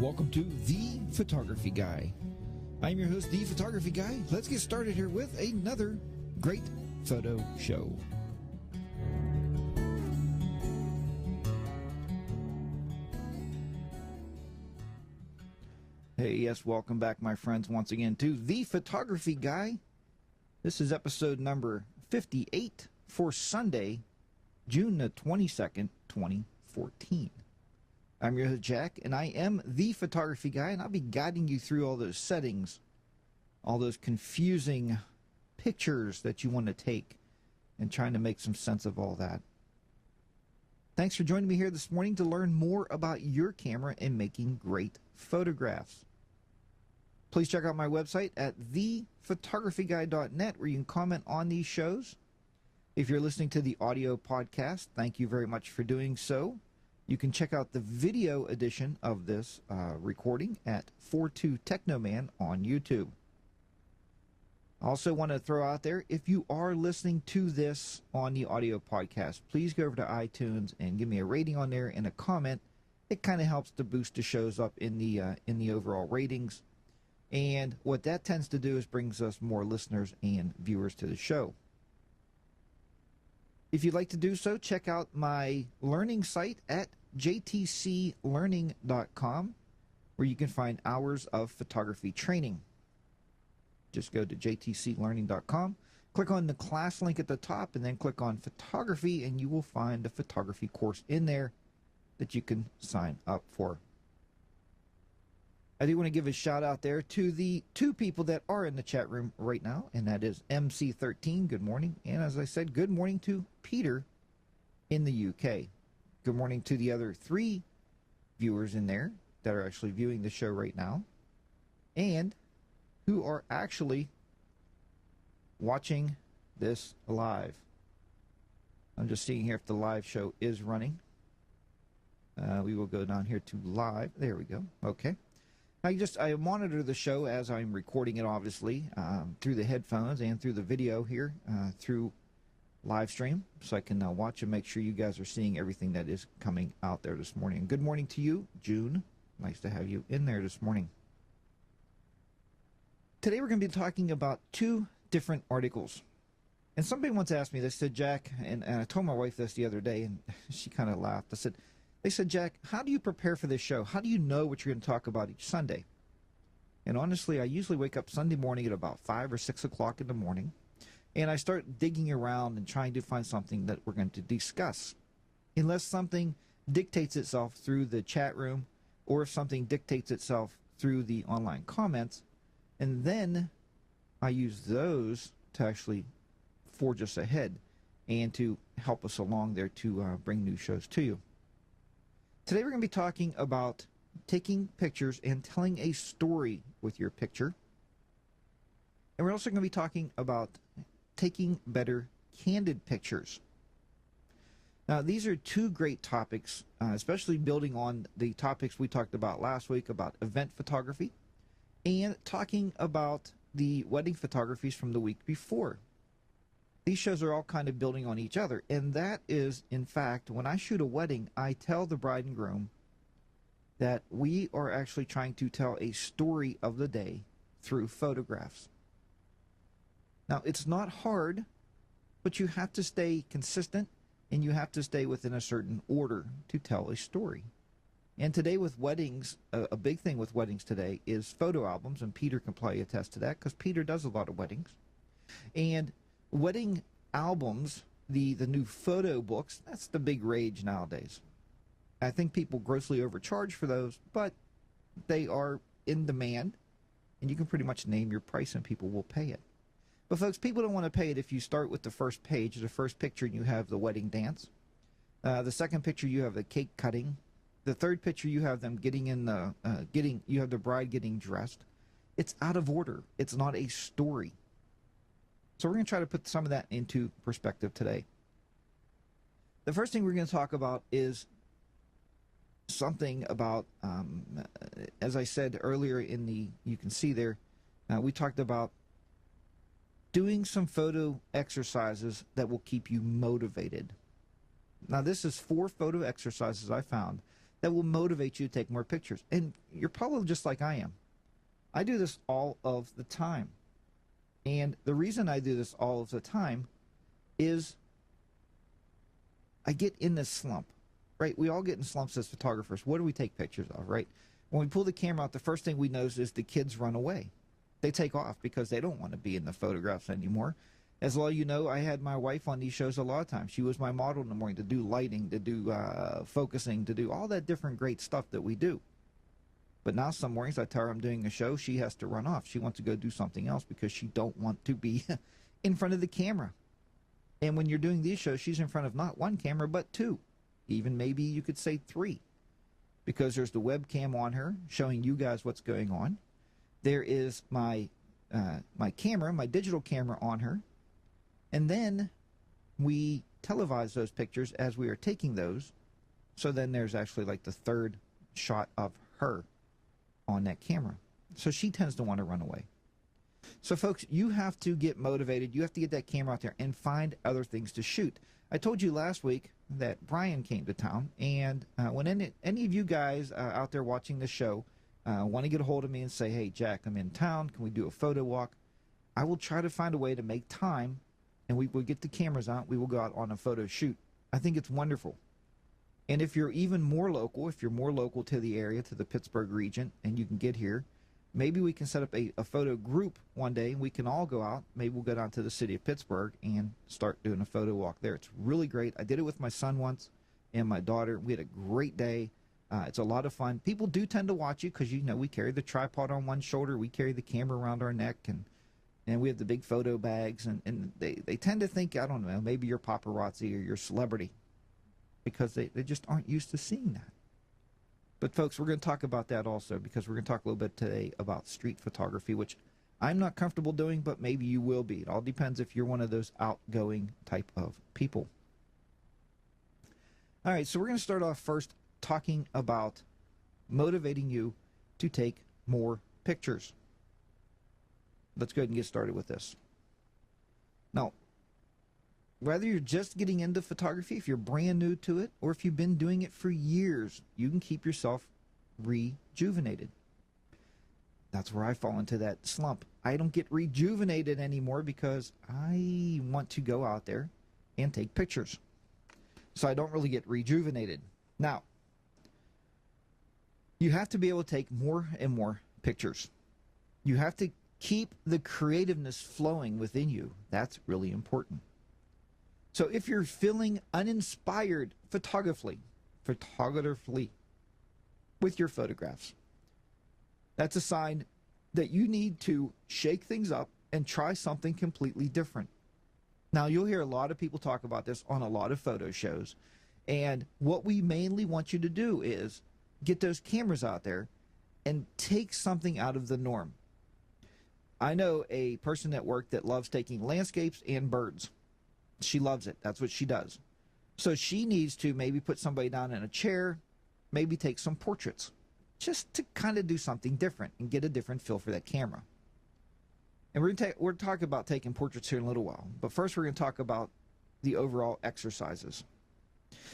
welcome to The Photography Guy. I'm your host, The Photography Guy. Let's get started here with another great photo show. Hey, yes, welcome back, my friends, once again to The Photography Guy. This is episode number 58 for Sunday, June the 22nd, 2014. I'm your host, Jack, and I am The Photography Guy, and I'll be guiding you through all those settings, all those confusing pictures that you want to take, and trying to make some sense of all that. Thanks for joining me here this morning to learn more about your camera and making great photographs. Please check out my website at thephotographyguy.net where you can comment on these shows. If you're listening to the audio podcast, thank you very much for doing so. You can check out the video edition of this recording at 42 Technoman on YouTube. I also want to throw out there, if you are listening to this on the audio podcast, please go over to iTunes and give me a rating on there and a comment. It kind of helps to boost the shows up in the overall ratings. And what that tends to do is brings us more listeners and viewers to the show. If you'd like to do so, check out my learning site at jtclearning.com, where you can find hours of photography training. Just go to jtclearning.com, click on the class link at the top, and then click on photography, and you will find a photography course in there that you can sign up for. I do want to give a shout out there to the two people that are in the chat room right now, and that is MC13, good morning, and as I said, good morning to Peter in the UK. Good morning to the other three viewers in there that are actually viewing the show right now, and who are actually watching this live. I'm just seeing here if the live show is running. We will go down here to live. There we go. Okay. I monitor the show as I'm recording it, obviously, through the headphones and through the video here, through live stream, so I can watch and make sure you guys are seeing everything that is coming out there this morning. And good morning to you, June. Nice to have you in there this morning. Today we're going to be talking about two different articles. And somebody once asked me, they said, Jack, and I told my wife this the other day, and she kind of laughed. They said, Jack, how do you prepare for this show? How do you know what you're going to talk about each Sunday? And honestly, I usually wake up Sunday morning at about 5 or 6 o'clock in the morning, and I start digging around and trying to find something that we're going to discuss. Unless something dictates itself through the chat room, or if something dictates itself through the online comments, and then I use those to actually forge us ahead and to help us along there to bring new shows to you. Today we're going to be talking about taking pictures and telling a story with your picture. And we're also going to be talking about taking better candid pictures. Now, these are two great topics, especially building on the topics we talked about last week about event photography and talking about the wedding photographies from the week before. These shows are all kind of building on each other, and that is, in fact, when I shoot a wedding, I tell the bride and groom that we are actually trying to tell a story of the day through photographs. Now, it's not hard, but you have to stay consistent, and you have to stay within a certain order to tell a story. And today with weddings, a big thing with weddings today is photo albums, and Peter can probably attest to that because Peter does a lot of weddings. And wedding albums, the new photo books, that's the big rage nowadays. I think people grossly overcharge for those, but they are in demand, and you can pretty much name your price and people will pay it. But folks, people don't want to pay it if you start with the first page, the first picture, and you have the wedding dance. The second picture, you have the cake cutting. The third picture, you have them getting in the, you have the bride getting dressed. It's out of order. It's not a story. So we're going to try to put some of that into perspective today. The first thing we're going to talk about is something about, as I said earlier in the, you can see there, we talked about doing some photo exercises that will keep you motivated. Now, this is 4 photo exercises I found that will motivate you to take more pictures. And you're probably just like I am. I do this all of the time. And the reason I do this all of the time is I get in this slump, right? We all get in slumps as photographers. What do we take pictures of, right? When we pull the camera out, the first thing we notice is the kids run away. They take off because they don't want to be in the photographs anymore. As all you know, I had my wife on these shows a lot of times. She was my model in the morning to do lighting, to do focusing, to do all that different great stuff that we do. But now some mornings I tell her I'm doing a show, she has to run off. She wants to go do something else because she don't want to be in front of the camera. And when you're doing these shows, she's in front of not one camera, but two. Even maybe you could say three. Because there's the webcam on her showing you guys what's going on. There is my camera, my digital camera on her. And then we televise those pictures as we are taking those. So then there's actually like the third shot of her on that camera. So she tends to want to run away. So folks, you have to get motivated. You have to get that camera out there and find other things to shoot. I told you last week that Brian came to town, and when any of you guys out there watching the show want to get a hold of me and say, hey, Jack, I'm in town. Can we do a photo walk? I will try to find a way to make time, and we will get the cameras out. We will go out on a photo shoot. I think it's wonderful. And if you're even more local, if you're more local to the area, to the Pittsburgh region, and you can get here, maybe we can set up a photo group one day, and we can all go out. Maybe we'll go down to the city of Pittsburgh and start doing a photo walk there. It's really great. I did it with my son once and my daughter. We had a great day. It's a lot of fun. People do tend to watch you because, you know, we carry the tripod on one shoulder. We carry the camera around our neck, and we have the big photo bags. And they tend to think, I don't know, maybe you're paparazzi or you're a celebrity because they just aren't used to seeing that. But folks, we're going to talk about that also, because we're going to talk a little bit today about street photography, which I'm not comfortable doing, but maybe you will be. It all depends if you're one of those outgoing type of people. All right, so we're going to start off first talking about motivating you to take more pictures. Let's go ahead and get started with this. Now, whether you're just getting into photography, if you're brand new to it, or if you've been doing it for years, you can keep yourself rejuvenated. That's where I fall into that slump. I don't get rejuvenated anymore because I want to go out there and take pictures. So I don't really get rejuvenated. Now, you have to be able to take more and more pictures. You have to keep the creativeness flowing within you. That's really important. So if you're feeling uninspired photographically with your photographs, that's a sign that you need to shake things up and try something completely different. Now, you'll hear a lot of people talk about this on a lot of photo shows. And what we mainly want you to do is get those cameras out there and take something out of the norm. I know a person at work that loves taking landscapes and birds. She loves it. That's what she does. So she needs to maybe put somebody down in a chair, maybe take some portraits, just to kind of do something different and get a different feel for that camera. And we're going to talk about taking portraits here in a little while. But first, we're going to talk about the overall exercises.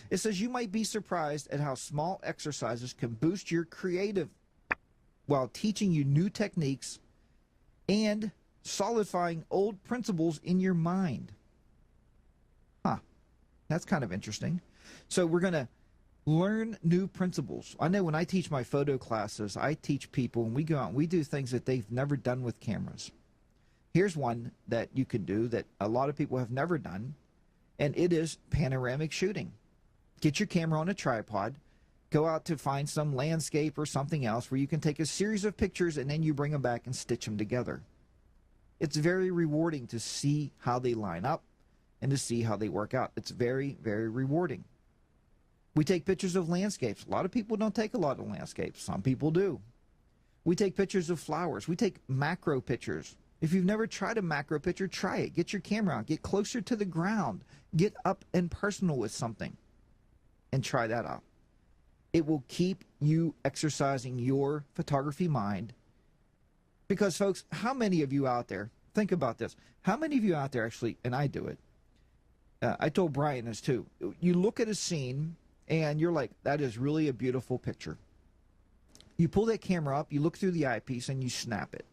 It says you might be surprised at how small exercises can boost your creative while teaching you new techniques and solidifying old principles in your mind. That's kind of interesting. So we're going to learn new principles. I know when I teach my photo classes, I teach people, and we go out and we do things that they've never done with cameras. Here's one that you can do that a lot of people have never done, and it is panoramic shooting. Get your camera on a tripod, go out to find some landscape or something else where you can take a series of pictures and then you bring them back and stitch them together. It's very rewarding to see how they line up and to see how they work out. It's very, very rewarding. We take pictures of landscapes. A lot of people don't take a lot of landscapes. Some people do. We take pictures of flowers. We take macro pictures. If you've never tried a macro picture, try it. Get your camera out. Get closer to the ground. Get up and personal with something and try that out. It will keep you exercising your photography mind. Because, folks, how many of you out there, think about this, how many of you out there actually, and I do it, I told Brian this too, you look at a scene and you're like, that is really a beautiful picture. You pull that camera up, you look through the eyepiece, and you snap it.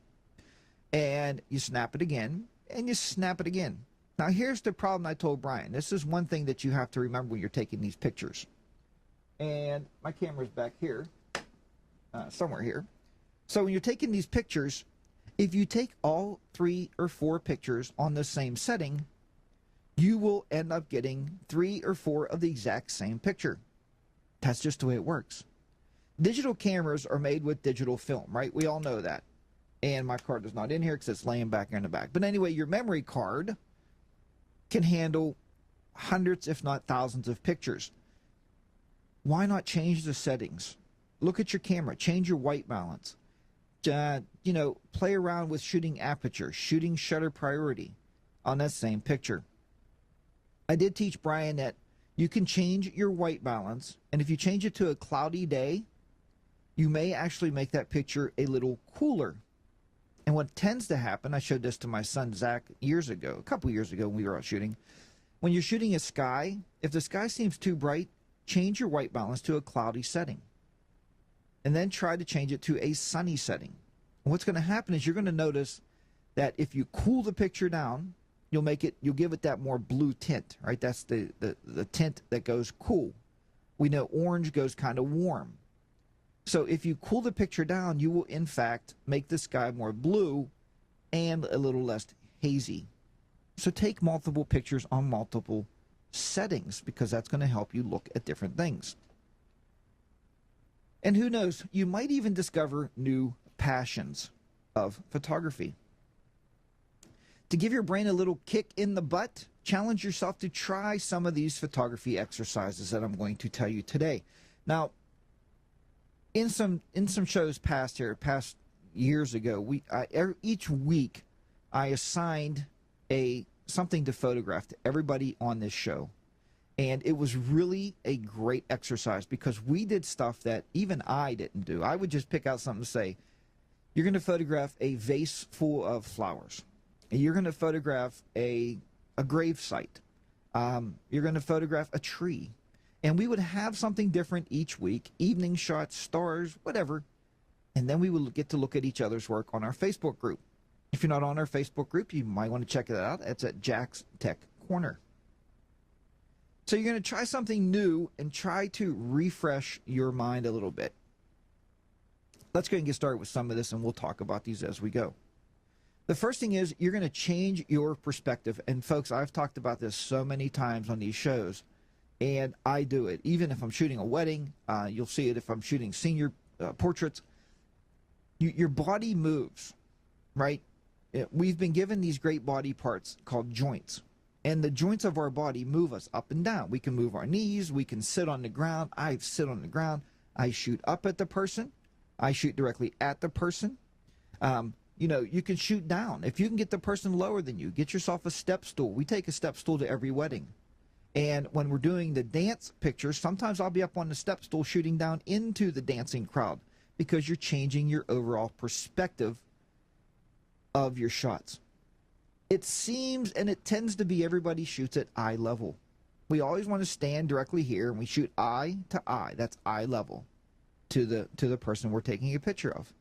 And you snap it again, and you snap it again. Now, here's the problem I told Brian. This is one thing that you have to remember when you're taking these pictures. And my camera's back here, somewhere here. So when you're taking these pictures, if you take all 3 or 4 pictures on the same setting, you will end up getting 3 or 4 of the exact same picture. That's just the way it works. Digital cameras are made with digital film, right? We all know that. And my card is not in here because it's laying back in the back. But anyway, your memory card can handle hundreds, if not thousands, of pictures. Why not change the settings? Look at your camera. Change your white balance. Play around with shooting aperture, shooting shutter priority on that same picture. I did teach Brian that you can change your white balance, and if you change it to a cloudy day, you may actually make that picture a little cooler. And what tends to happen, I showed this to my son Zach a couple years ago when we were out shooting. When you're shooting a sky, if the sky seems too bright, change your white balance to a cloudy setting. And then try to change it to a sunny setting. And what's going to happen is you're going to notice that if you cool the picture down, you'll give it that more blue tint, right? That's the tint that goes cool. We know orange goes kind of warm. So if you cool the picture down, you will in fact make the sky more blue and a little less hazy. So take multiple pictures on multiple settings because that's going to help you look at different things. And who knows, you might even discover new passions of photography. To give your brain a little kick in the butt, challenge yourself to try some of these photography exercises that I'm going to tell you today. Now, in some shows past years ago, each week I assigned something to photograph to everybody on this show. And it was really a great exercise because we did stuff that even I didn't do. I would just pick out something to say, you're going to photograph a vase full of flowers. And you're going to photograph a grave site. You're going to photograph a tree. And we would have something different each week, evening shots, stars, whatever. And then we would get to look at each other's work on our Facebook group. If you're not on our Facebook group, you might want to check it out. It's at Jack's Tech Corner. So you're going to try something new and try to refresh your mind a little bit. Let's go ahead and get started with some of this, and we'll talk about these as we go. The first thing is you're going to change your perspective. And folks, I've talked about this so many times on these shows, and I do it. Even if I'm shooting a wedding, you'll see it if I'm shooting senior portraits. Your body moves, right? We've been given these great body parts called joints. And the joints of our body move us up and down. We can move our knees. We can sit on the ground. I sit on the ground. I shoot up at the person. I shoot directly at the person. You can shoot down. If you can get the person lower than you, get yourself a step stool. We take a step stool to every wedding. And when we're doing the dance pictures, sometimes I'll be up on the step stool shooting down into the dancing crowd because you're changing your overall perspective of your shots. It seems, and it tends to be, everybody shoots at eye level. We always want to stand directly here, and we shoot eye to eye. That's eye level to the person we're taking a picture of.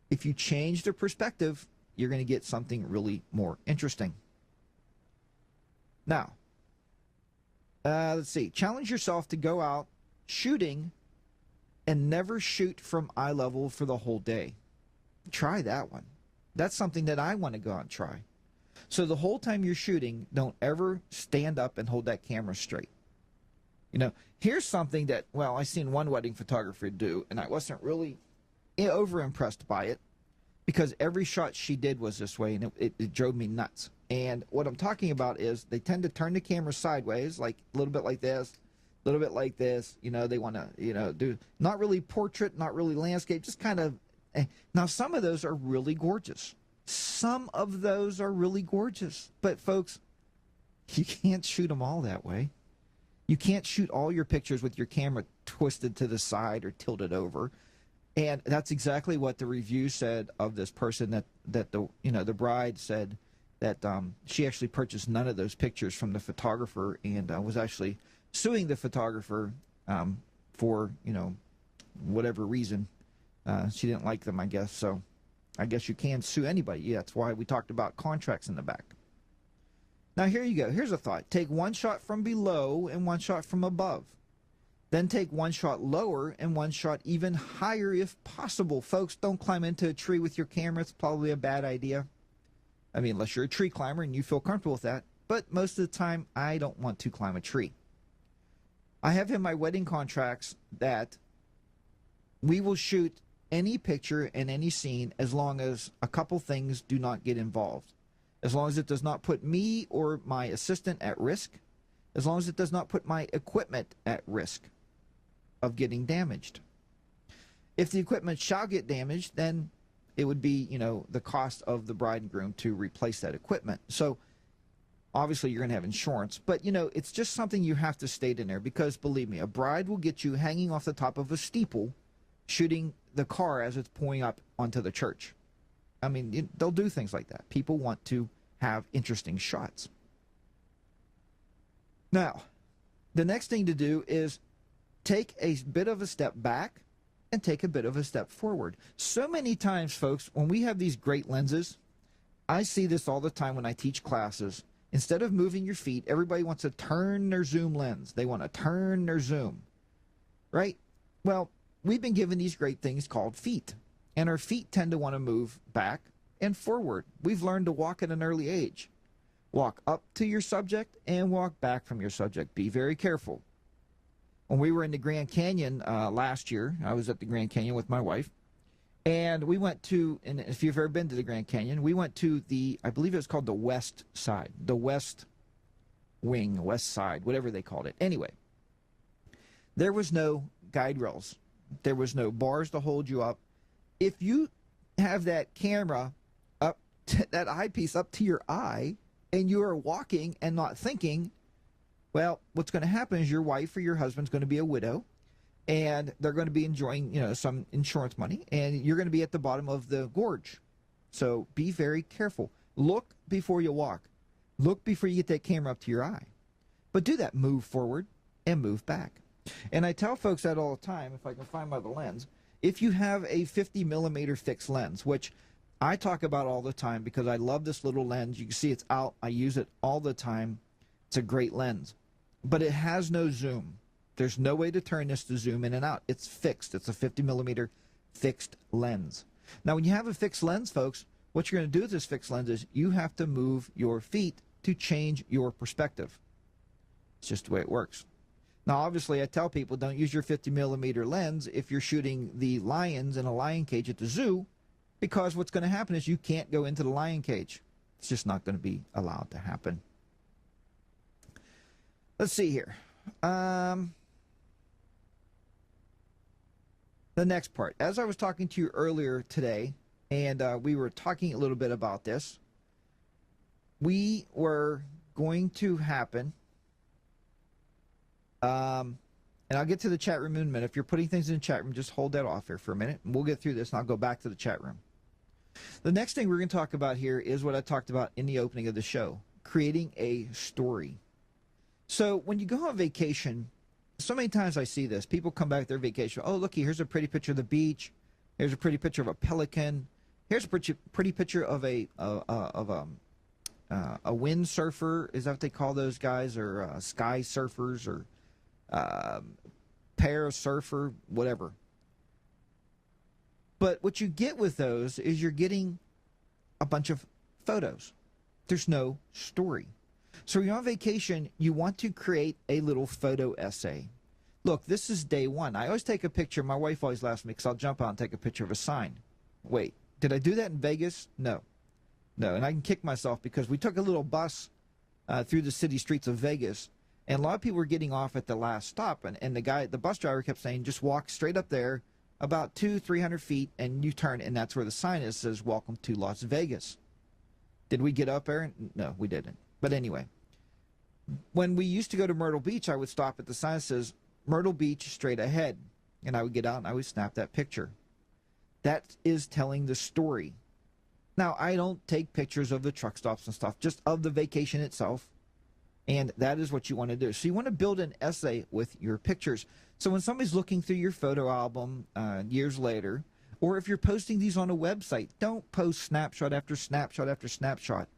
If you change the perspective, you're going to get something really more interesting. Now, let's see. Challenge yourself to go out shooting and never shoot from eye level for the whole day. Try that one. That's something that I want to go out and try. So the whole time you're shooting, don't ever stand up and hold that camera straight. Here's something that, I seen one wedding photographer do, and I wasn't really over impressed by it because every shot she did was this way, and it drove me nuts. And what I'm talking about is they tend to turn the camera sideways, like a little bit like this, a little bit like this. They want to, do not really portrait, not really landscape, just kind of. Now, some of those are really gorgeous. Some of those are really gorgeous. But, folks, you can't shoot them all that way. You can't shoot all your pictures with your camera twisted to the side or tilted over. And that's exactly what the review said of this person that the bride said that she actually purchased none of those pictures from the photographer and was actually suing the photographer for, whatever reason. She didn't like them, I guess. So I guess you can sue anybody. Yeah, that's why we talked about contracts in the back. Now, here you go. Here's a thought. Take one shot from below and one shot from above. Then take one shot lower and one shot even higher if possible. Folks, don't climb into a tree with your camera. It's probably a bad idea. I mean, unless you're a tree climber and you feel comfortable with that. But most of the time, I don't want to climb a tree. I have in my wedding contracts that we will shoot any picture and any scene as long as a couple things do not get involved. As long as it does not put me or my assistant at risk. As long as it does not put my equipment at risk of getting damaged. If the equipment shall get damaged, then it would be, the cost of the bride and groom to replace that equipment. So obviously you're going to have insurance, but it's just something you have to state in there, because believe me, a bride will get you hanging off the top of a steeple shooting the car as it's pulling up onto the church. I mean, they'll do things like that. People want to have interesting shots. Now, the next thing to do is take a bit of a step back and take a bit of a step forward. So many times, folks, when we have these great lenses, I see this all the time when I teach classes. Instead of moving your feet, everybody wants to turn their zoom lens. They want to turn their zoom, right? Well, we've been given these great things called feet, and our feet tend to want to move back and forward. We've learned to walk at an early age. Walk up to your subject and walk back from your subject. Be very careful. When we were in the Grand Canyon last year, I was at the Grand Canyon with my wife, and we went to, and if you've ever been to the Grand Canyon, we went to I believe it was called the west side, the west wing, west side, whatever they called it. Anyway, there was no guide rails. There was no bars to hold you up. If you have that camera up, that eyepiece up to your eye, and you are walking and not thinking, well, what's going to happen is your wife or your husband's going to be a widow, and they're going to be enjoying, some insurance money, and you're going to be at the bottom of the gorge. So be very careful. Look before you walk. Look before you get that camera up to your eye. But do that. Move forward and move back. And I tell folks that all the time, if I can find my lens, if you have a 50 millimeter fixed lens, which I talk about all the time because I love this little lens. You can see it's out. I use it all the time. It's a great lens. But it has no zoom. There's no way to turn this to zoom in and out. It's fixed. It's a 50 millimeter fixed lens. Now, when you have a fixed lens, folks, what you're going to do with this fixed lens is you have to move your feet to change your perspective. It's just the way it works. Now, obviously, I tell people don't use your 50 millimeter lens if you're shooting the lions in a lion cage at the zoo, because what's going to happen is you can't go into the lion cage. It's just not going to be allowed to happen. Let's see here. The next part. As I was talking to you earlier today, and we were talking a little bit about this, we were going to happen, and I'll get to the chat room in a minute. If you're putting things in the chat room, just hold that off here for a minute, and we'll get through this, and I'll go back to the chat room. The next thing we're going to talk about here is what I talked about in the opening of the show, creating a story. So when you go on vacation, so many times I see this. People come back their vacation. Oh, looky, here's a pretty picture of the beach. Here's a pretty picture of a pelican. Here's a pretty picture of a windsurfer. Is that what they call those guys? Or sky surfers, or parasurfer, whatever. But what you get with those is you're getting a bunch of photos. There's no story. So when you're on vacation, you want to create a little photo essay. Look, this is day one. I always take a picture. My wife always laughs at me because I'll jump out and take a picture of a sign. Wait, did I do that in Vegas? No. No, and I can kick myself because we took a little bus through the city streets of Vegas, and a lot of people were getting off at the last stop, and the bus driver kept saying, just walk straight up there about 200-300 feet, and you turn, and that's where the sign is, says, welcome to Las Vegas. Did we get up there? No, we didn't. But anyway, when we used to go to Myrtle Beach, I would stop at the sign that says, Myrtle Beach straight ahead, and I would get out and I would snap that picture. That is telling the story. Now, I don't take pictures of the truck stops and stuff, just of the vacation itself, and that is what you want to do. So you want to build an essay with your pictures. So when somebody's looking through your photo album years later, or if you're posting these on a website, don't post snapshot after snapshot after snapshot.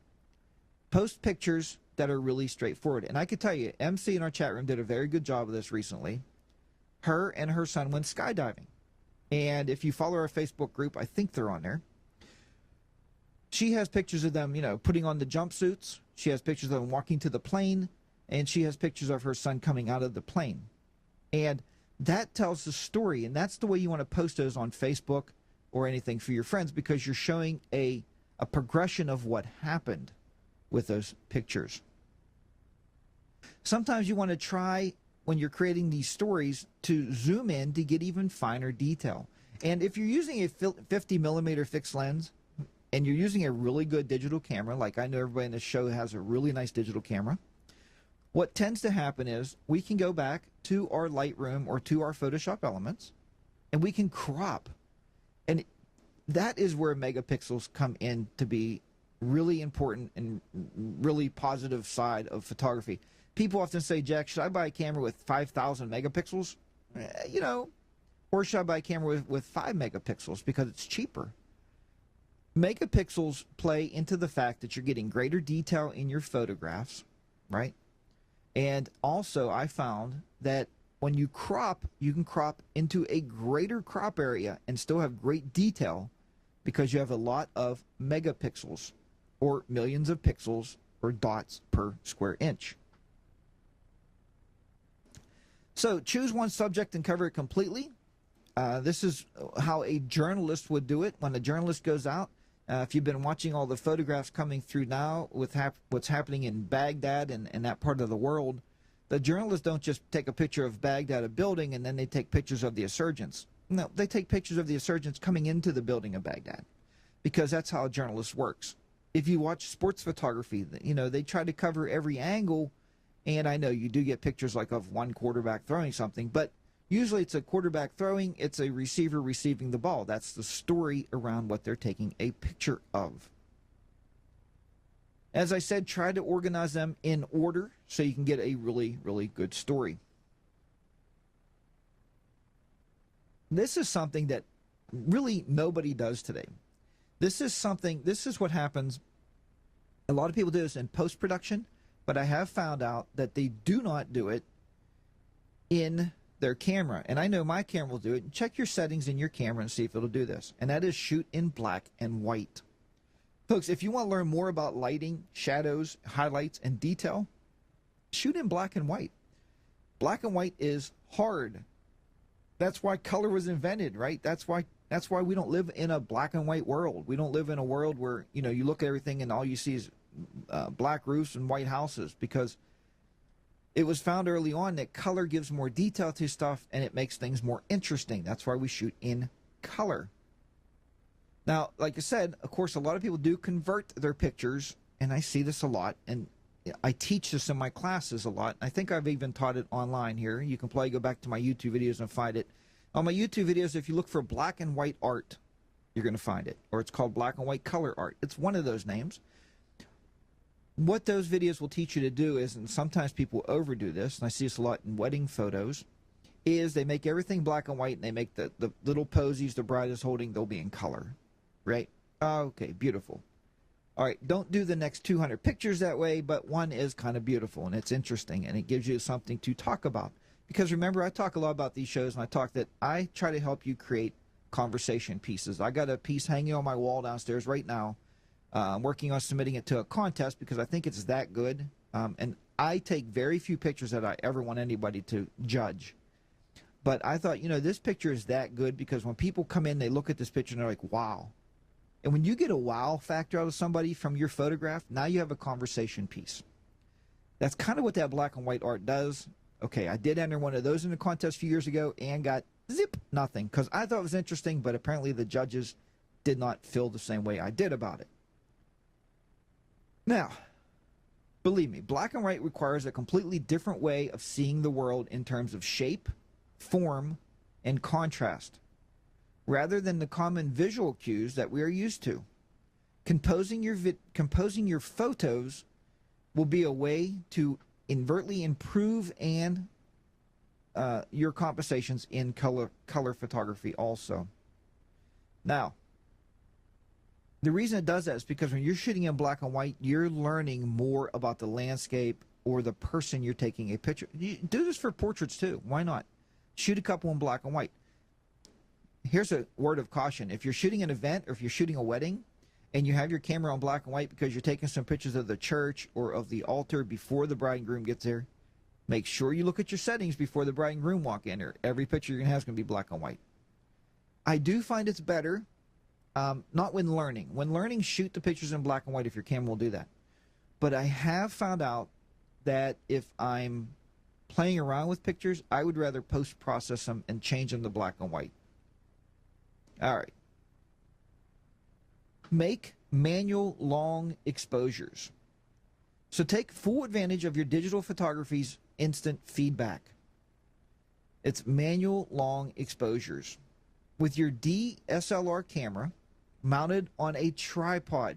Post pictures that are really straightforward. And I could tell you, MC in our chat room did a very good job of this recently. Her and her son went skydiving. And if you follow our Facebook group, I think they're on there. She has pictures of them, putting on the jumpsuits. She has pictures of them walking to the plane. And she has pictures of her son coming out of the plane. And that tells the story. And that's the way you want to post those on Facebook or anything for your friends, because you're showing a progression of what happened with those pictures. Sometimes you want to try, when you're creating these stories, to zoom in to get even finer detail. And if you're using a 50 millimeter fixed lens and you're using a really good digital camera, like I know everybody in this show has a really nice digital camera, what tends to happen is we can go back to our Lightroom or to our Photoshop elements and we can crop. And that is where megapixels come in to be really important and really positive side of photography. People often say, Jack, should I buy a camera with 5,000 megapixels? Or should I buy a camera with 5 megapixels because it's cheaper? Megapixels play into the fact that you're getting greater detail in your photographs, right? And also I found that when you crop, you can crop into a greater crop area and still have great detail because you have a lot of megapixels, or millions of pixels or dots per square inch. So choose one subject and cover it completely. This is how a journalist would do it. When a journalist goes out, if you've been watching all the photographs coming through now with what's happening in Baghdad and that part of the world, the journalists don't just take a picture of Baghdad, a building, and then they take pictures of the insurgents. No, they take pictures of the insurgents coming into the building of Baghdad, because that's how a journalist works. If you watch sports photography, they try to cover every angle, and I know you do get pictures like of one quarterback throwing something, but usually it's a quarterback throwing, it's a receiver receiving the ball. That's the story around what they're taking a picture of. As I said, try to organize them in order so you can get a really, really good story. This is something that really nobody does today. This is what happens. A lot of people do this in post-production, but I have found out that they do not do it in their camera. And I know my camera will do it. Check your settings in your camera and see if it'll do this. And that is shoot in black and white. Folks, if you want to learn more about lighting, shadows, highlights, and detail, shoot in black and white. Black and white is hard. That's why color was invented, right? That's why we don't live in a black and white world. We don't live in a world where, you look at everything and all you see is black roofs and white houses, because it was found early on that color gives more detail to stuff and it makes things more interesting. That's why we shoot in color. Now, like I said, of course, a lot of people do convert their pictures, and I see this a lot, and I teach this in my classes a lot. I think I've even taught it online here. You can probably go back to my YouTube videos and find it. On my YouTube videos, if you look for black and white art, you're going to find it. Or it's called black and white color art. It's one of those names. What those videos will teach you to do is, and sometimes people overdo this, and I see this a lot in wedding photos, is they make everything black and white, and they make the little posies the bride is holding, they'll be in color. Right? Okay, beautiful. All right, don't do the next 200 pictures that way, but one is kind of beautiful, and it's interesting, and it gives you something to talk about. Because remember, I talk a lot about these shows, and I try to help you create conversation pieces. I got a piece hanging on my wall downstairs right now. I'm working on submitting it to a contest because I think it's that good. And I take very few pictures that I ever want anybody to judge. But I thought, this picture is that good because when people come in, they look at this picture and they're like, wow. And when you get a wow factor out of somebody from your photograph, now you have a conversation piece. That's kind of what that black and white art does. Okay, I did enter one of those in a contest a few years ago and got zip, nothing, because I thought it was interesting, but apparently the judges did not feel the same way I did about it. Now, believe me, black and white requires a completely different way of seeing the world in terms of shape, form, and contrast, rather than the common visual cues that we are used to. Composing your photos will be a way to inadvertently improve and your compensations in color photography also. Now, the reason it does that is because when you're shooting in black and white, you're learning more about the landscape or the person you're taking a picture. You do this for portraits too. Why not? Shoot a couple in black and white. Here's a word of caution. If you're shooting an event or if you're shooting a wedding and you have your camera on black and white because you're taking some pictures of the church or of the altar before the bride and groom gets there, make sure you look at your settings before the bride and groom walk in there. Every picture you're going to have is going to be black and white. I do find it's better, not when learning. When learning, shoot the pictures in black and white if your camera will do that. But I have found out that if I'm playing around with pictures, I would rather post-process them and change them to black and white. All right. Make manual long exposures. So take full advantage of your digital photography's instant feedback. It's manual long exposures. With your DSLR camera mounted on a tripod.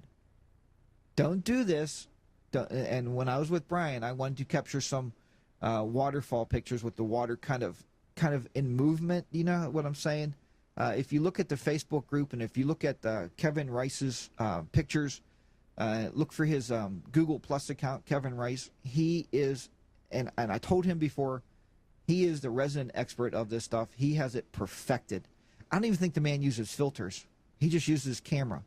Don't do this. And when I was with Brian, I wanted to capture some waterfall pictures with the water kind of in movement. You know what I'm saying? If you look at the Facebook group and if you look at Kevin Rice's pictures, look for his Google Plus account, Kevin Rice. He is, and I told him before, he is the resident expert of this stuff. He has it perfected. I don't even think the man uses filters. He just uses camera.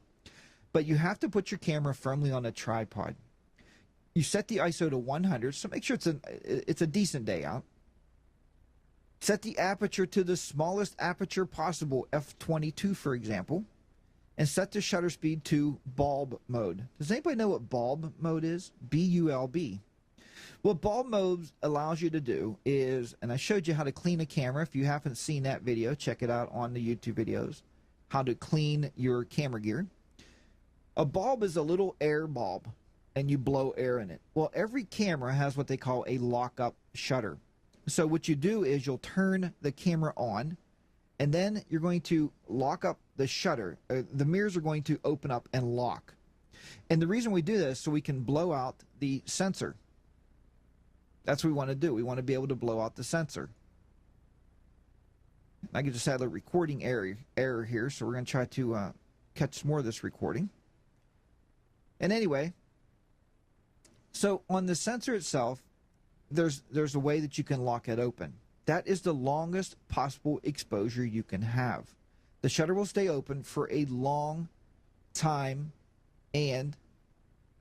But you have to put your camera firmly on a tripod. You set the ISO to 100, so make sure it's a decent day out. Set the aperture to the smallest aperture possible, f22 for example, and set the shutter speed to bulb mode. Does anybody know what bulb mode is? B-U-L-B. What bulb mode allows you to do is, and I showed you how to clean a camera. If you haven't seen that video, check it out on the YouTube videos, how to clean your camera gear. A bulb is a little air bulb, and you blow air in it. Well, every camera has what they call a lock-up shutter. So what you do is you'll turn the camera on, and then you're going to lock up the shutter. The mirrors are going to open up and lock. And the reason we do this is so we can blow out the sensor. That's what we want to do. We want to be able to blow out the sensor. I just had a recording error here, so we're going to try to catch some more of this recording. And anyway, so on the sensor itself, there's a way that you can lock it open. That is the longest possible exposure you can have. The shutter will stay open for a long time, and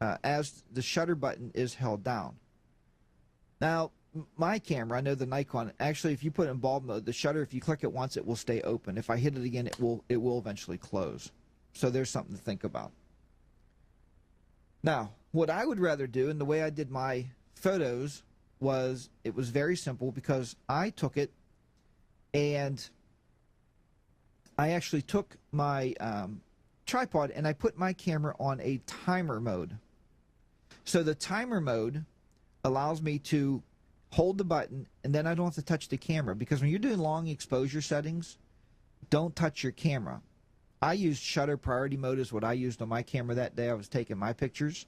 as the shutter button is held down. Now, my camera, I know the Nikon, actually if you put it in bulb mode, the shutter, if you click it once, it will stay open. If I hit it again, it will eventually close. So there's something to think about. Now, what I would rather do, and the way I did my photos, was it was very simple because I took it and I actually took my tripod and I put my camera on a timer mode. So the timer mode allows me to hold the button and then I don't have to touch the camera, because when you're doing long exposure settings, don't touch your camera. I used shutter priority mode is what I used on my camera that day I was taking my pictures,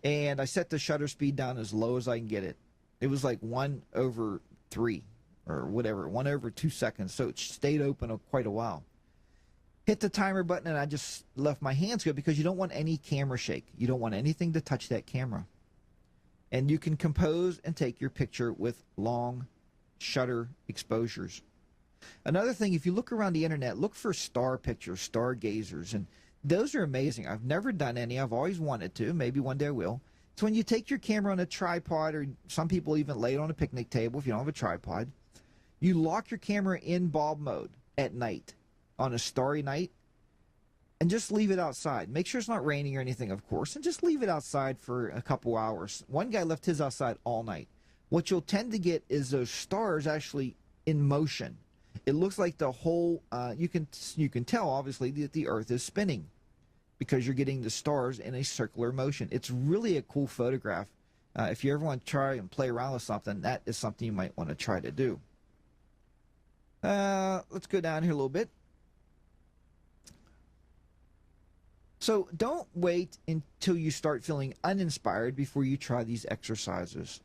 and I set the shutter speed down as low as I can get it. It was like 1/3 or whatever, 1/2 seconds, so it stayed open quite a while. Hit the timer button and I just left my hands go, because you don't want any camera shake. You don't want anything to touch that camera. And you can compose and take your picture with long shutter exposures. Another thing, if you look around the internet, look for star pictures, stargazers, and those are amazing. I've never done any. I've always wanted to. Maybe one day I will. It's when you take your camera on a tripod, or some people even lay it on a picnic table if you don't have a tripod. You lock your camera in bulb mode at night, on a starry night, and just leave it outside. Make sure it's not raining or anything, of course, and just leave it outside for a couple hours. One guy left his outside all night. What you'll tend to get is those stars actually in motion. It looks like the whole, you can tell, obviously, that the Earth is spinning, because you're getting the stars in a circular motion. It's really a cool photograph. If you ever want to try and play around with something, that is something you might want to try to do. Let's go down here a little bit. So don't wait until you start feeling uninspired before you try these exercises.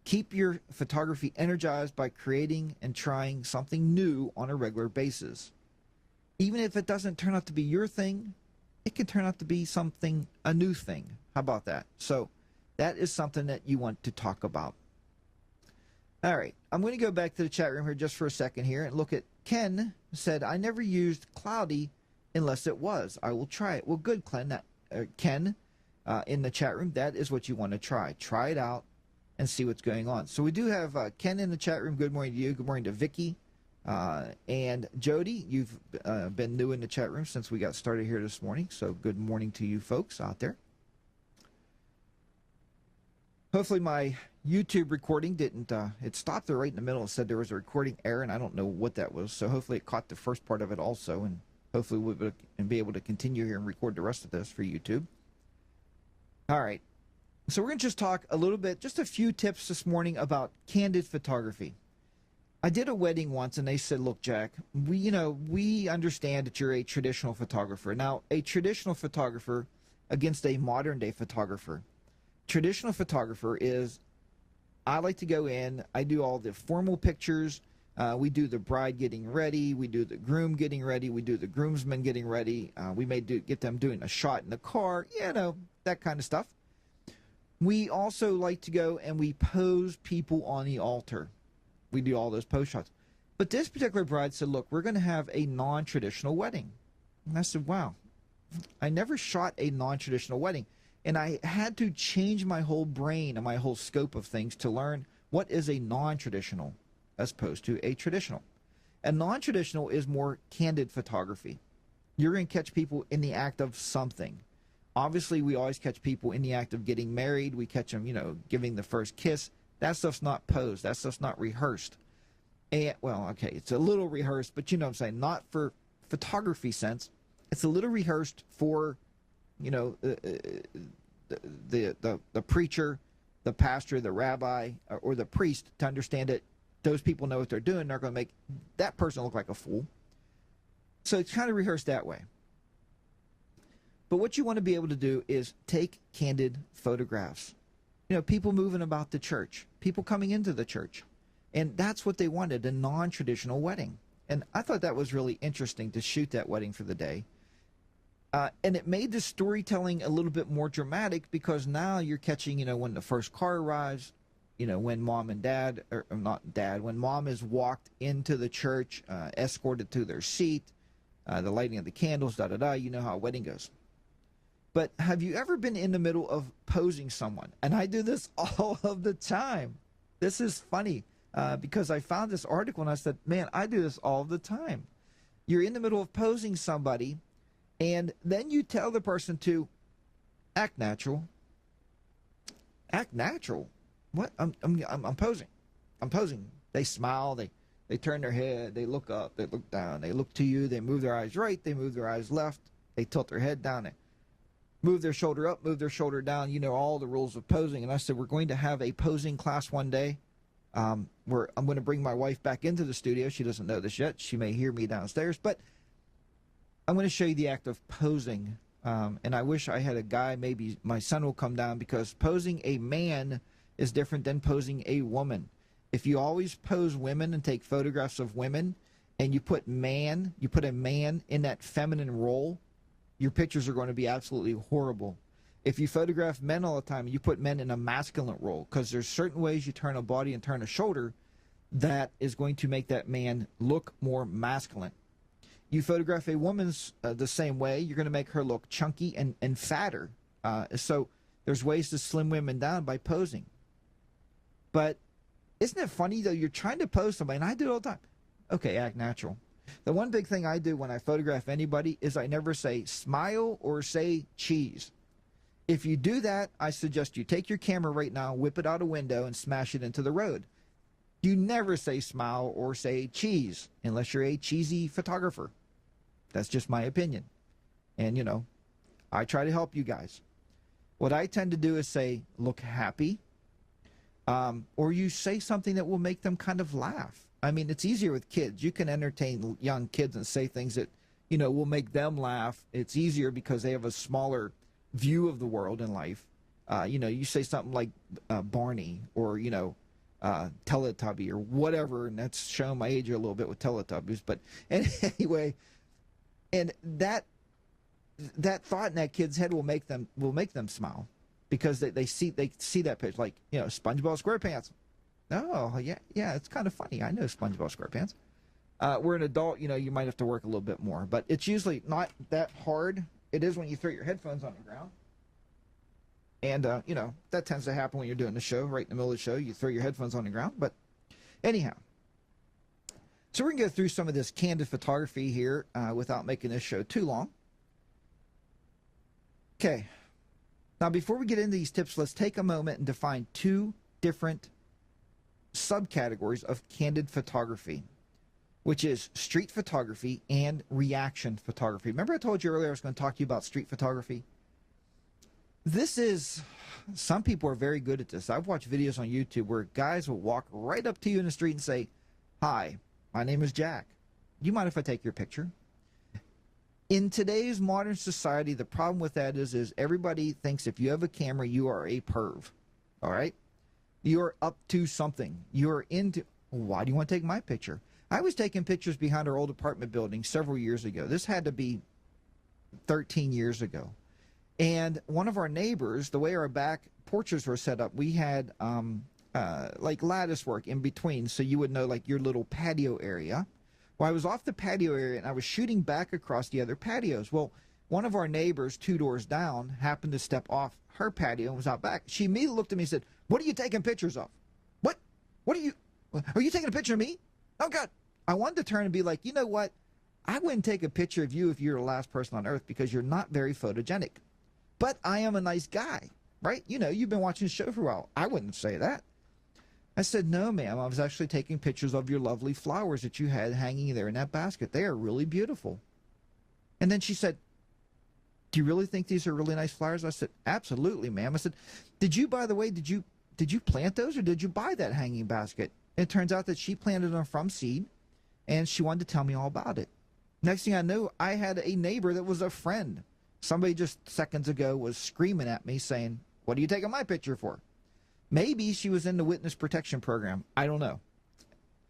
Keep your photography energized by creating and trying something new on a regular basis. Even if it doesn't turn out to be your thing, it can turn out to be something, a new thing. How about that? So that is something that you want to talk about. All right, I'm going to go back to the chat room here just for a second here and look at Ken said, I never used cloudy unless it was. I will try it. Well, good, Ken, in the chat room, that is what you want to try. Try it out and see what's going on. So we do have Ken in the chat room. Good morning to you. Good morning to Vicky. And Jody, you've been new in the chat room since we got started here this morning. So good morning to you folks out there. Hopefully my YouTube recording didn't, it stopped there right in the middle and said there was a recording error, and I don't know what that was. So hopefully it caught the first part of it also, and hopefully we'll be able to continue here and record the rest of this for YouTube. All right. So we're going to just talk a little bit, just a few tips this morning about candid photography. I did a wedding once, and they said, look, Jack, we understand that you're a traditional photographer. Now, a traditional photographer against a modern-day photographer. Traditional photographer is, I like to go in, I do all the formal pictures, we do the bride getting ready, we do the groom getting ready, we do the groomsmen getting ready, we may get them doing a shot in the car, that kind of stuff. We also like to go and we pose people on the altar. We do all those pose shots. But this particular bride said, look, we're going to have a non-traditional wedding. And I said, wow, I never shot a non-traditional wedding. And I had to change my whole brain and my whole scope of things to learn what is a non-traditional as opposed to a traditional. A non-traditional is more candid photography. You're going to catch people in the act of something. Obviously, we always catch people in the act of getting married. We catch them, giving the first kiss. That stuff's not posed. That stuff's not rehearsed. And, well, okay, it's a little rehearsed, but you know what I'm saying? Not for photography sense. It's a little rehearsed for, the preacher, the pastor, the rabbi, or the priest to understand that those people know what they're doing. They're going to make that person look like a fool. So it's kind of rehearsed that way. But what you want to be able to do is take candid photographs. People moving about the church, people coming into the church. And that's what they wanted, a non-traditional wedding. And I thought that was really interesting to shoot that wedding for the day. And it made the storytelling a little bit more dramatic because now you're catching, when the first car arrives, when mom and dad, or not dad, when mom is walked into the church, escorted to their seat, the lighting of the candles, you know how a wedding goes. But have you ever been in the middle of posing someone? And I do this all of the time. This is funny because I found this article and I said, man, I do this all the time. You're in the middle of posing somebody, and then you tell the person to act natural. Act natural? What? I'm posing. I'm posing. They smile. They turn their head. They look up. They look down. They look to you. They move their eyes right. They move their eyes left. They tilt their head down. They move their shoulder up, move their shoulder down. All the rules of posing. And I said, we're going to have a posing class one day where I'm going to bring my wife back into the studio. She doesn't know this yet. She may hear me downstairs. But I'm going to show you the act of posing. And I wish I had a guy, maybe my son will come down, because posing a man is different than posing a woman. If you always pose women and take photographs of women and you put a man in that feminine role, your pictures are going to be absolutely horrible. If you photograph men all the time, you put men in a masculine role, because there's certain ways you turn a body and turn a shoulder that is going to make that man look more masculine. You photograph a woman's the same way, you're going to make her look chunky and fatter. So there's ways to slim women down by posing. But isn't it funny, though? You're trying to pose somebody, and I do it all the time. Okay, act natural. The one big thing I do when I photograph anybody is I never say smile or say cheese. If you do that, I suggest you take your camera right now, whip it out a window, and smash it into the road. You never say smile or say cheese unless you're a cheesy photographer. That's just my opinion. And, I try to help you guys. What I tend to do is say, look happy. Or you say something that will make them kind of laugh. I mean, it's easier with kids. You can entertain young kids and say things that, will make them laugh. It's easier because they have a smaller view of the world and life. You say something like Barney, or, Teletubby or whatever, and that's showing my age a little bit with Teletubbies. But anyway, and that thought in that kid's head will make them smile because they see that picture, like, you know, SpongeBob SquarePants. Oh yeah, it's kind of funny. I know SpongeBob SquarePants. We're an adult, you know, you might have to work a little bit more, but it's usually not that hard. It is when you throw your headphones on the ground. And, you know, that tends to happen when you're doing the show, right in the middle of the show. You throw your headphones on the ground. But anyhow, so we're going to go through some of this candid photography here without making this show too long. Okay. Now, before we get into these tips, let's take a moment and define two different subcategories of candid photography, which is street photography and reaction photography. Remember I told you earlier I was going to talk to you about street photography? This is, some people are very good at this. I've watched videos on YouTube where guys will walk right up to you in the street and say, "Hi, my name is Jack. Do you mind if I take your picture?" In today's modern society, the problem with that is everybody thinks if you have a camera, you are a perv. All right? You're up to something. You're into, why do you want to take my picture? I was taking pictures behind our old apartment building several years ago. This had to be 13 years ago. And one of our neighbors, the way our back porches were set up, we had like lattice work in between, so you would know like your little patio area. Well, I was off the patio area and I was shooting back across the other patios. Well, one of our neighbors 2 doors down happened to step off her patio and was out back. She immediately looked at me and said, "What are you taking pictures of? What are you taking a picture of me? Oh God." I wanted to turn and be like, you know what? I wouldn't take a picture of you if you're the last person on earth because you're not very photogenic. But I am a nice guy, right? You know, you've been watching the show for a while. I wouldn't say that. I said, "No, ma'am, I was actually taking pictures of your lovely flowers that you had hanging there in that basket. They are really beautiful." And then she said, "Do you really think these are really nice flowers?" I said, "Absolutely, ma'am." I said, by the way, did you plant those or did you buy that hanging basket?" And it turns out that she planted them from seed and she wanted to tell me all about it. Next thing I knew, I had a neighbor that was a friend. Somebody just seconds ago was screaming at me saying, "What are you taking my picture for?" Maybe she was in the witness protection program. I don't know.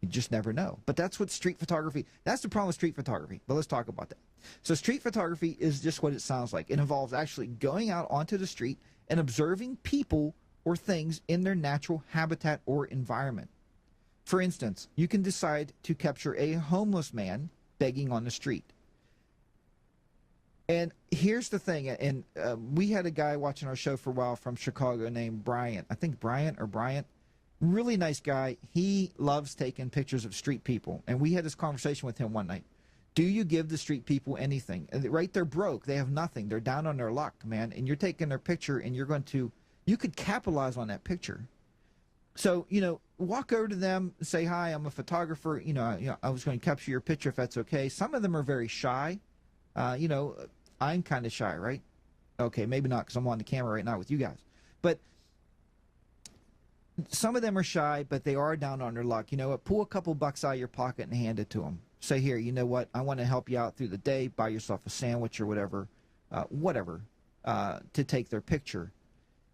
You just never know. But that's what street photography, that's the problem with street photography. But let's talk about that. So street photography is just what it sounds like. It involves actually going out onto the street and observing people or things in their natural habitat or environment. For instance, you can decide to capture a homeless man begging on the street. And here's the thing, and we had a guy watching our show for a while from Chicago named Bryant. I think Bryant. Really nice guy. He loves taking pictures of street people. And we had this conversation with him one night. Do you give the street people anything? Right, they're broke. They have nothing. They're down on their luck, man. And you're taking their picture and you could capitalize on that picture. So, you know, walk over to them, say, "Hi, I'm a photographer. You know, I was going to capture your picture if that's okay." Some of them are very shy. You know, I'm kind of shy, right? Okay, maybe not because I'm on the camera right now with you guys. But some of them are shy, but they are down on their luck. You know what? Pull a couple bucks out of your pocket and hand it to them. Say, "Here, you know what? I want to help you out through the day. Buy yourself a sandwich or whatever, to take their picture."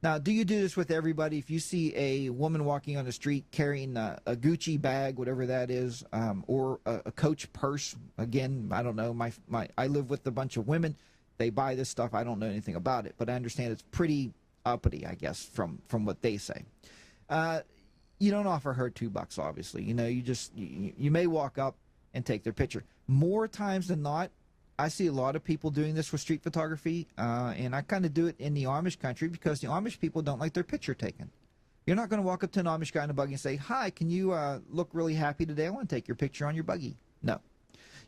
Now, do you do this with everybody? If you see a woman walking on the street carrying a Gucci bag, whatever that is, or a Coach purse, again, I don't know. I live with a bunch of women. They buy this stuff. I don't know anything about it, but I understand it's pretty uppity, I guess, from what they say. You don't offer her $2, obviously. You know, you may walk up and take their picture. More times than not, I see a lot of people doing this with street photography, and I kind of do it in the Amish country because the Amish people don't like their picture taken. You're not going to walk up to an Amish guy in a buggy and say, "Hi, can you look really happy today? I want to take your picture on your buggy." No.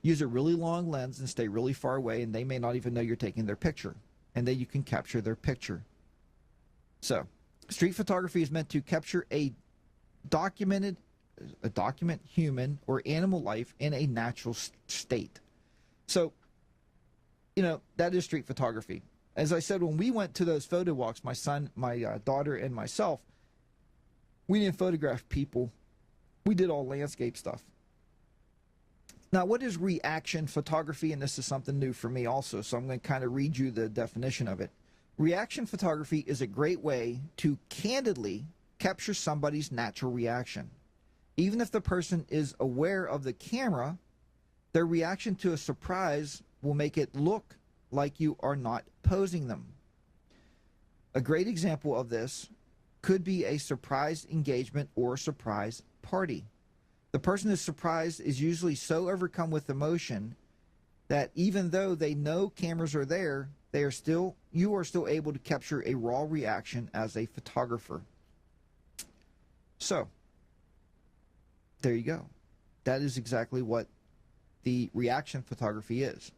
Use a really long lens and stay really far away, and they may not even know you're taking their picture, and then you can capture their picture. So, street photography is meant to capture a document human or animal life in a natural state. So, you know, that is street photography. As I said, when we went to those photo walks, my son, my daughter, and myself, we didn't photograph people. We did all landscape stuff. Now, what is reaction photography? And this is something new for me also, so I'm going to kind of read you the definition of it. Reaction photography is a great way to candidly capture somebody's natural reaction. Even if the person is aware of the camera, their reaction to a surprise will make it look like you are not posing them. A great example of this could be a surprise engagement or surprise party. The person who's surprised is usually so overcome with emotion that even though they know cameras are there, you are still able to capture a raw reaction as a photographer. So, there you go. That is exactly what the reaction photography is.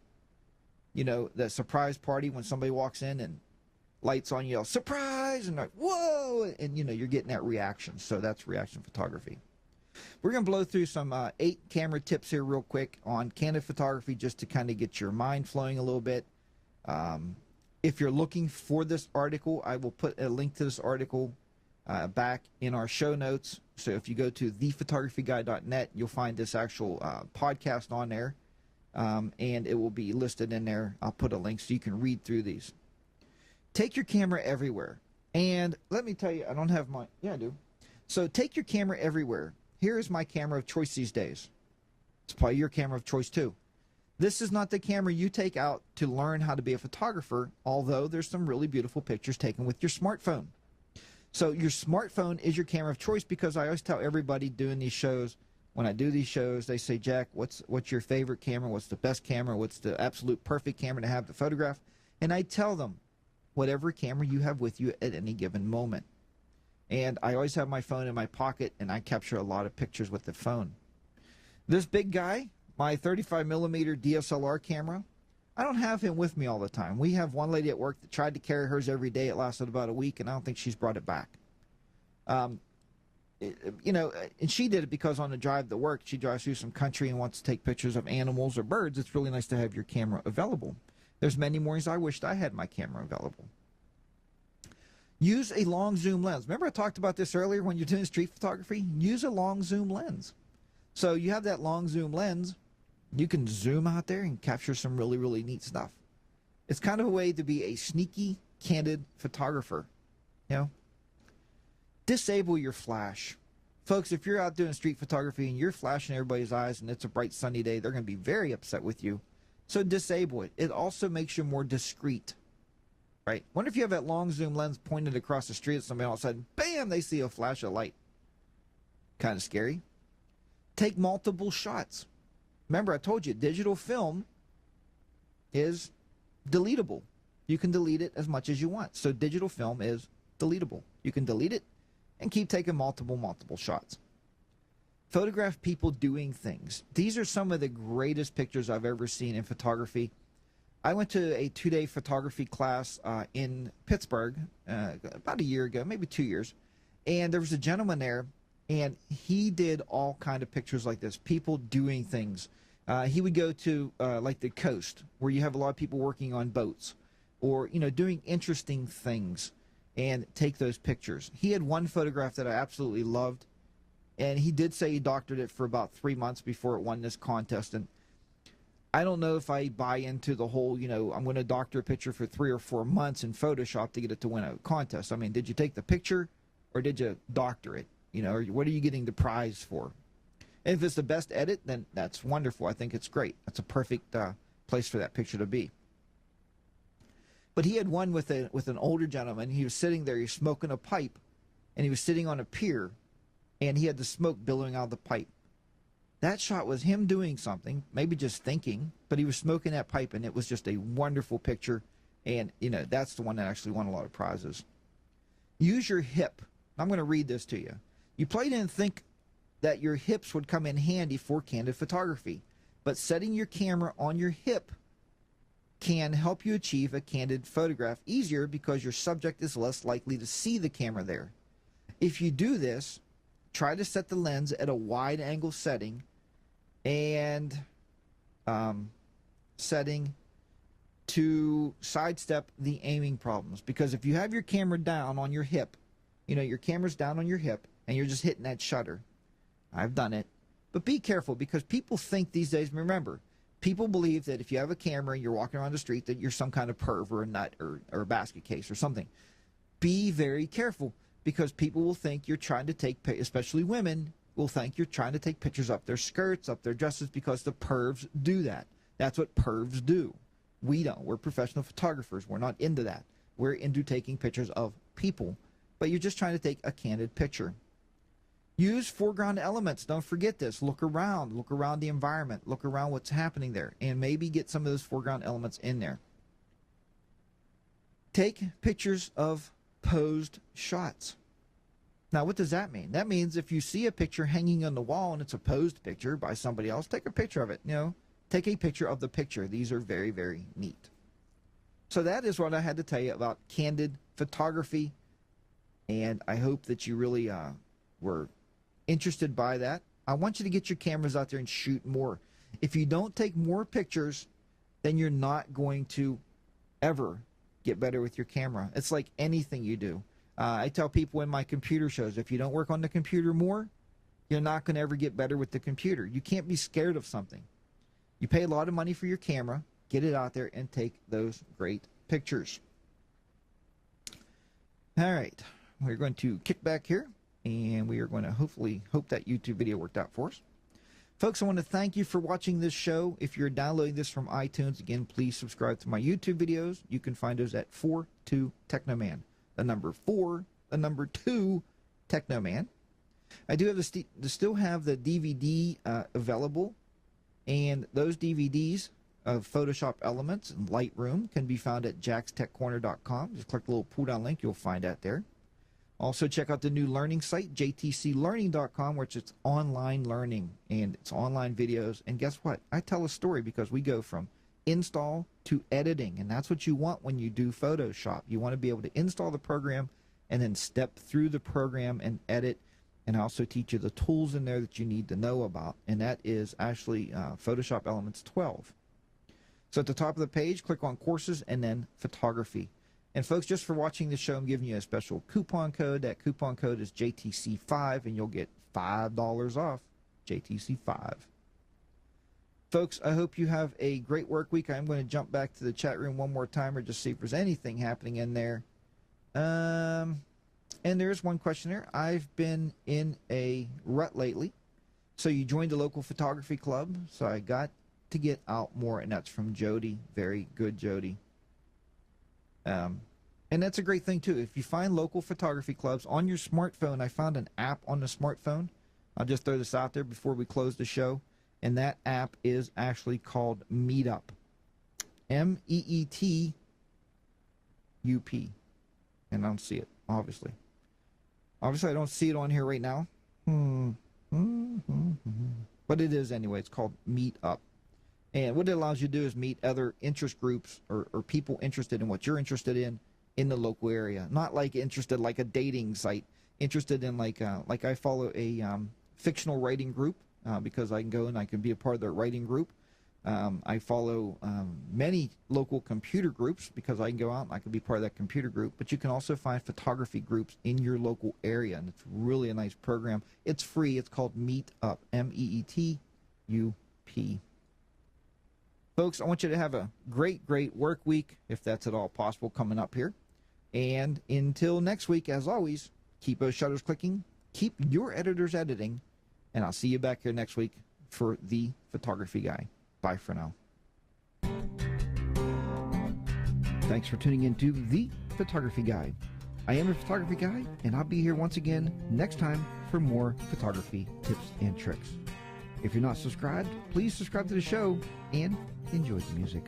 You know, the surprise party when somebody walks in and lights on, yell, surprise, and like, whoa, and you're getting that reaction. So that's reaction photography. We're going to blow through some 8 camera tips here real quick on candid photography just to kind of get your mind flowing a little bit. If you're looking for this article, I will put a link to this article back in our show notes. So if you go to thephotographyguy.net, you'll find this actual podcast on there, and it will be listed in there. I'll put a link so you can read through these. Take your camera everywhere. And let me tell you, I don't have my, yeah, I do. So take your camera everywhere. Here is my camera of choice these days. It's probably your camera of choice too. This is not the camera you take out to learn how to be a photographer, although there's some really beautiful pictures taken with your smartphone. So your smartphone is your camera of choice, because I always tell everybody doing these shows, when I do these shows, they say, Jack, what's your favorite camera? What's the best camera? What's the absolute perfect camera to have to photograph? And I tell them, whatever camera you have with you at any given moment. And I always have my phone in my pocket, and I capture a lot of pictures with the phone. This big guy, my 35mm DSLR camera, I don't have him with me all the time. We have one lady at work that tried to carry hers every day. It lasted about a week, and I don't think she's brought it back. And she did it because on the drive to work, she drives through some country and wants to take pictures of animals or birds. It's really nice to have your camera available. There's many mornings I wished I had my camera available. Use a long zoom lens. Remember I talked about this earlier when you're doing street photography? Use a long zoom lens. So you have that long zoom lens, you can zoom out there and capture some really, really neat stuff. It's kind of a way to be a sneaky, candid photographer. Disable your flash. Folks, if you're out doing street photography and you're flashing everybody's eyes and it's a bright sunny day, they're going to be very upset with you. So disable it. It also makes you more discreet, right? What if you have that long zoom lens pointed across the street at somebody, all of a sudden, bam, they see a flash of light. Kind of scary. Take multiple shots. Remember, I told you, digital film is deletable. You can delete it as much as you want. So digital film is deletable. You can delete it and keep taking multiple shots. Photograph people doing things. These are some of the greatest pictures I've ever seen in photography. I went to a 2-day photography class in Pittsburgh about a year ago, maybe 2 years. And there was a gentleman there, and he did all kind of pictures like this, people doing things. He would go to like the coast, where you have a lot of people working on boats, or doing interesting things, and take those pictures. He had one photograph that I absolutely loved, and he did say he doctored it for about 3 months before it won this contest. And I don't know if I buy into the whole, I'm going to doctor a picture for 3 or 4 months in Photoshop to get it to win a contest. I mean, did you take the picture or did you doctor it? Or what are you getting the prize for? And if it's the best edit, then that's wonderful. I think it's great. That's a perfect place for that picture to be. But he had one with an older gentleman. He was sitting there, he was smoking a pipe, and he was sitting on a pier, and he had the smoke billowing out of the pipe. That shot was him doing something, maybe just thinking, but he was smoking that pipe, and it was just a wonderful picture. And, that's the one that actually won a lot of prizes. Use your hip. I'm going to read this to you. You probably didn't think that your hips would come in handy for candid photography, but setting your camera on your hip can help you achieve a candid photograph easier because your subject is less likely to see the camera there. If you do this, try to set the lens at a wide angle setting and setting to sidestep the aiming problems. Because if you have your camera down on your hip, your camera's down on your hip and you're just hitting that shutter. I've done it. But be careful, because people think these days, remember, people believe that if you have a camera and you're walking around the street that you're some kind of perv or a nut or a basket case or something. Be very careful. because people will think you're trying to take, especially women, will think you're trying to take pictures up their skirts, up their dresses, because the pervs do that. That's what pervs do. We don't. We're professional photographers. We're not into that. We're into taking pictures of people, but you're just trying to take a candid picture. Use foreground elements. Don't forget this. Look around the environment, look around what's happening there, and maybe get some of those foreground elements in there. Take pictures of posed shots. Now, what does that mean? That means if you see a picture hanging on the wall and it's a posed picture by somebody else, take a picture of it. Take a picture of the picture. These are very, very neat. So that is what I had to tell you about candid photography, and I hope that you really were interested by that. I want you to get your cameras out there and shoot more. If you don't take more pictures, then you're not going to ever get better with your camera. It's like anything you do. I tell people in my computer shows, if you don't work on the computer more, you're not going to ever get better with the computer. You can't be scared of something. You pay a lot of money for your camera, get it out there and take those great pictures. All right, we're going to kick back here, and we are going to hopefully hope that YouTube video worked out for us. Folks, I want to thank you for watching this show. If you're downloading this from iTunes, again, please subscribe to my YouTube videos. You can find those at 42 Technoman. The number 4, the number 2 Technoman. I do have still have the DVD available, and those DVDs of Photoshop Elements and Lightroom can be found at jackstechcorner.com. Just click the little pull-down link, you'll find that there. Also, check out the new learning site, jtclearning.com, which it's online learning, and it's online videos. And guess what? I tell a story because we go from install to editing, and that's what you want when you do Photoshop. You want to be able to install the program and then step through the program and edit, and I also teach you the tools in there that you need to know about, and that is actually Photoshop Elements 12. So at the top of the page, click on Courses and then Photography. And folks, just for watching the show, I'm giving you a special coupon code. That coupon code is JTC5, and you'll get $5 off JTC5. Folks, I hope you have a great work week. I'm going to jump back to the chat room one more time or just see if there's anything happening in there. And there's one question there. I've been in a rut lately. So you joined the local photography club, so I got to get out more, and that's from Jody. Very good, Jody. And that's a great thing, too. If you find local photography clubs on your smartphone, I found an app on the smartphone. I'll just throw this out there before we close the show. And that app is actually called Meetup. MEETUP. And I don't see it, obviously. Obviously, I don't see it on here right now. But it is anyway. It's called Meetup. And what it allows you to do is meet other interest groups or people interested in what you're interested in the local area. Not like interested like a dating site. Interested in like I follow a fictional writing group because I can go and I can be a part of their writing group. I follow many local computer groups because I can go out and I can be part of that computer group. But you can also find photography groups in your local area, and it's really a nice program. It's free. It's called Meetup, MEETUP. Folks, I want you to have a great, great work week, if that's at all possible, coming up here. And until next week, as always, keep those shutters clicking, keep your editors editing, and I'll see you back here next week for The Photography Guy. Bye for now. Thanks for tuning in to The Photography Guy. I am a photography guy, and I'll be here once again next time for more photography tips and tricks. If you're not subscribed, please subscribe to the show and enjoy the music.